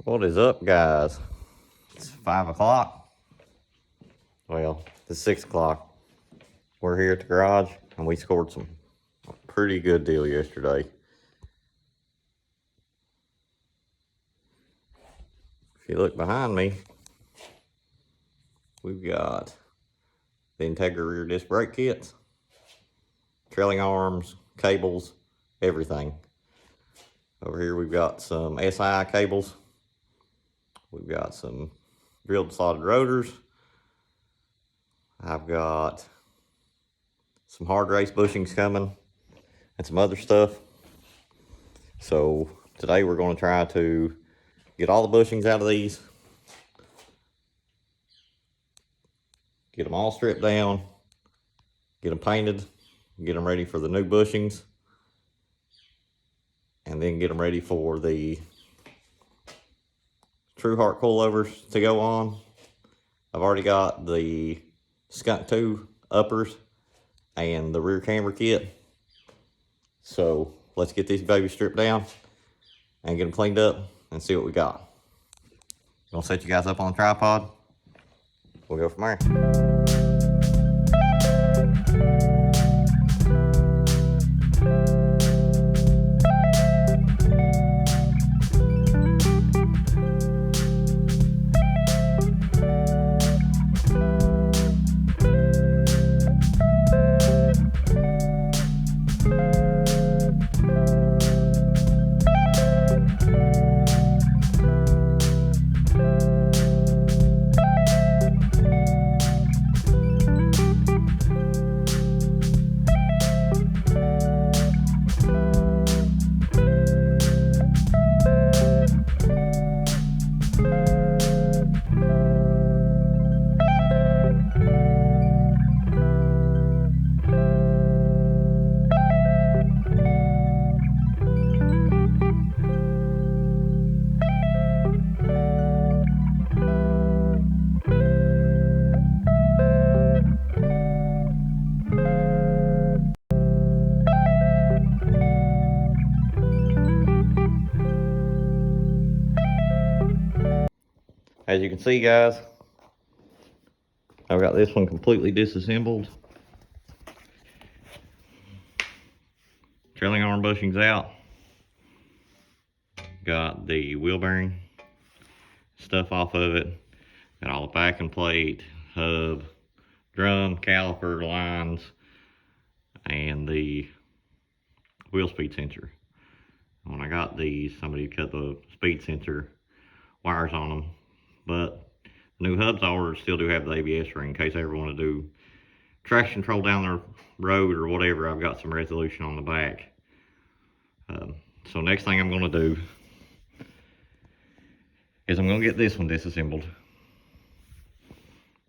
What is up, guys? It's 5 o'clock. Well, it's 6 o'clock. We're here at the garage and we scored a pretty good deal yesterday. If you look behind me, we've got the Integra rear disc brake kits, trailing arms, cables, everything. Over here we've got some SI cables. We've got some drilled slotted rotors. I've got some hard race bushings coming and some other stuff. So today we're going to try to get all the bushings out of these, get them all stripped down, get them painted, get them ready for the new bushings, and then get them ready for the True Heart coilovers to go on. I've already got the Skunk 2 uppers and the rear camber kit. So let's get these babies stripped down and get them cleaned up and see what we got. Gonna set you guys up on the tripod. We'll go from there. As you can see, guys, I've got this one completely disassembled. Trailing arm bushings out. Got the wheel bearing stuff off of it. Got all the backing plate, hub, drum, caliper lines, and the wheel speed sensor. When I got these, somebody cut the speed sensor wires on them. But the new hubs I ordered still do have the ABS ring in case I ever want to do traction control down the road or whatever. I've got some resolution on the back. So next thing I'm going to do is I'm going to get this one disassembled.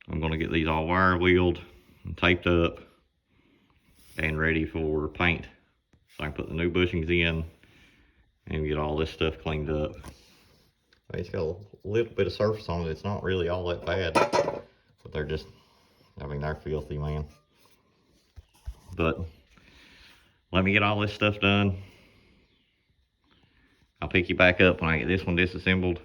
I'm going to get these all wire wheeled and taped up and ready for paint. So I can put the new bushings in and get all this stuff cleaned up. It's got a little bit of surface on it. It's not really all that bad, but they're just, I mean, they're filthy, man. But let me get all this stuff done. I'll pick you back up when I get this one disassembled.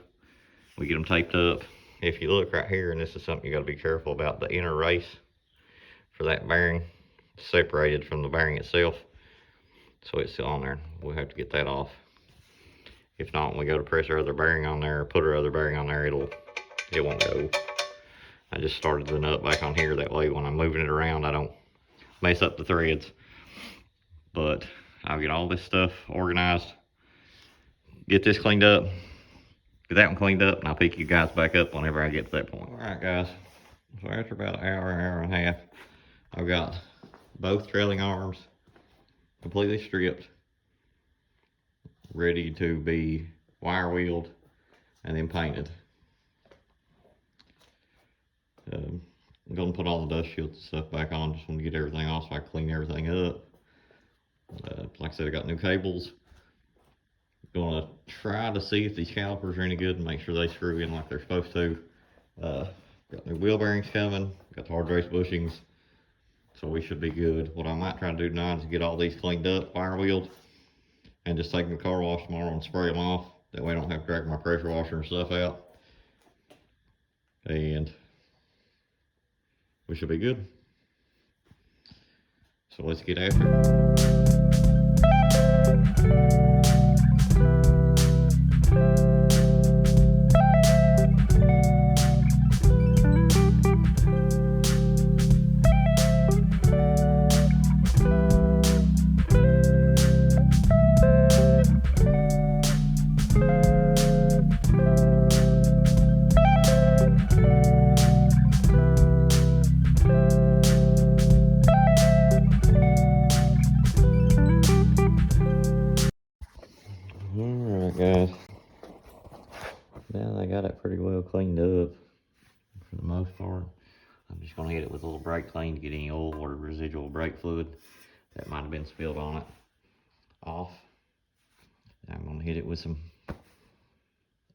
We get them taped up. If you look right here, and this is something you got to be careful about, the inner race for that bearing separated from the bearing itself, so it's still on there. We'll have to get that off. If not, when we go to press our other bearing on there, or put our other bearing on there, it won't go. I just started the nut back on here, that way when I'm moving it around, I don't mess up the threads. But I'll get all this stuff organized, get this cleaned up, get that one cleaned up, and I'll pick you guys back up whenever I get to that point. All right, guys. So after about an hour and a half, I've got both trailing arms completely stripped, ready to be wire wheeled and then painted. I'm going to put all the dust shields and stuff back on. Just want to get everything off so I can clean everything up. Like I said, I got new cables. Going to try to see if these calipers are any good and make sure they screw in like they're supposed to. Got new wheel bearings coming. Got the hard race bushings. So we should be good. What I might try to do tonight is get all these cleaned up, wire wheeled, and just take them to the car wash tomorrow and spray them off. That way I don't have to drag my pressure washer and stuff out. And we should be good. So let's get after it. Alright guys, now I got it pretty well cleaned up for the most part. I'm just going to hit it with a little brake clean to get any oil or residual brake fluid that might have been spilled on it off. And I'm going to hit it with some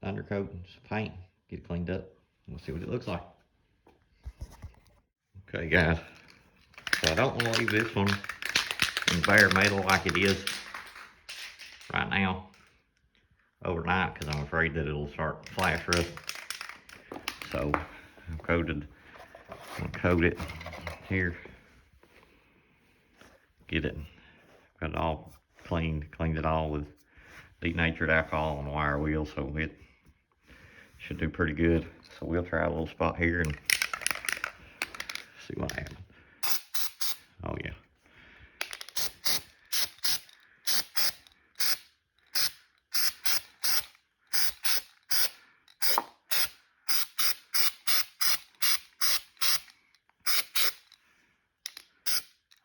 undercoat and some paint, get it cleaned up. We'll see what it looks like. Okay guys, so I don't want to leave this one in bare metal like it is right now overnight, because I'm afraid that it'll start flash rust. So I'm going to coat it here, get it, got it all cleaned it all with denatured alcohol on the wire wheel, so it should do pretty good. So we'll try a little spot here and see what happens. Oh yeah.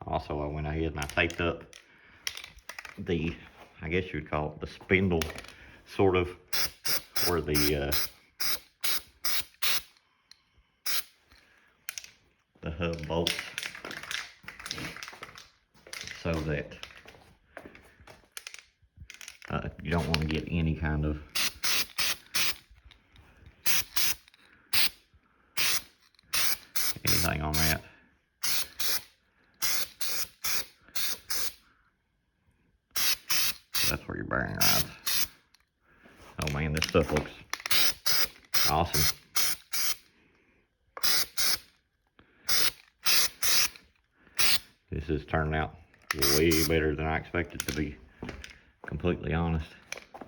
Also, I went ahead and I taped up the, I guess you would call it the spindle, sort of, where the hub bolts, so that you don't want to get any kind of anything on that. That's where your bearing rides. Oh man, this stuff looks awesome. This is turning out way better than I expected, to be completely honest.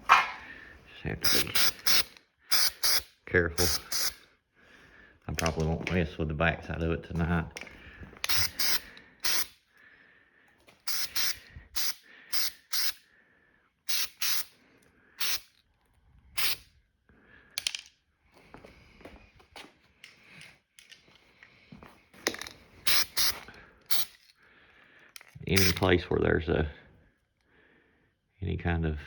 Just have to be careful. I probably won't mess with the backside of it tonight. Any place where there's any kind of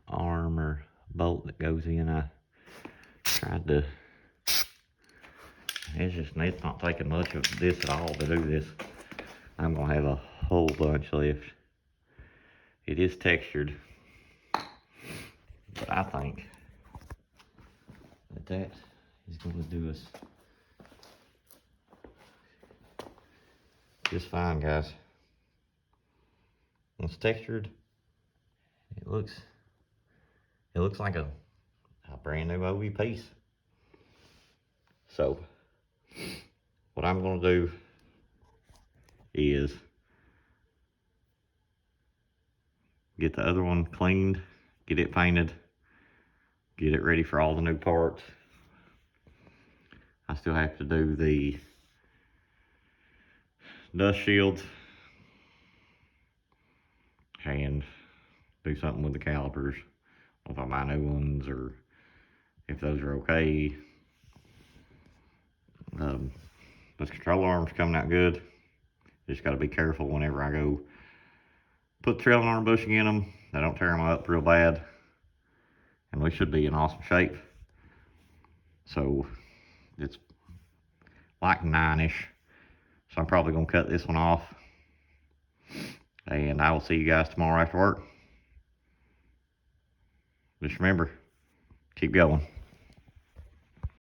arm or bolt that goes in, I tried to, it's not taking much of this at all to do this. I'm gonna have a whole bunch left. It is textured, but I think that is gonna do us just fine, guys. It's textured. It looks like a brand new OE piece. So what I'm gonna do is get the other one cleaned, get it painted, get it ready for all the new parts. I still have to do the dust shields and do something with the calipers. If I buy new ones or if those are okay. This control arm's coming out good. Just got to be careful whenever I go put the trailing arm bushing in them. I don't tear them up real bad. And we should be in awesome shape. So it's like 9-ish. So I'm probably going to cut this one off. And I will see you guys tomorrow after work. Just remember, keep going.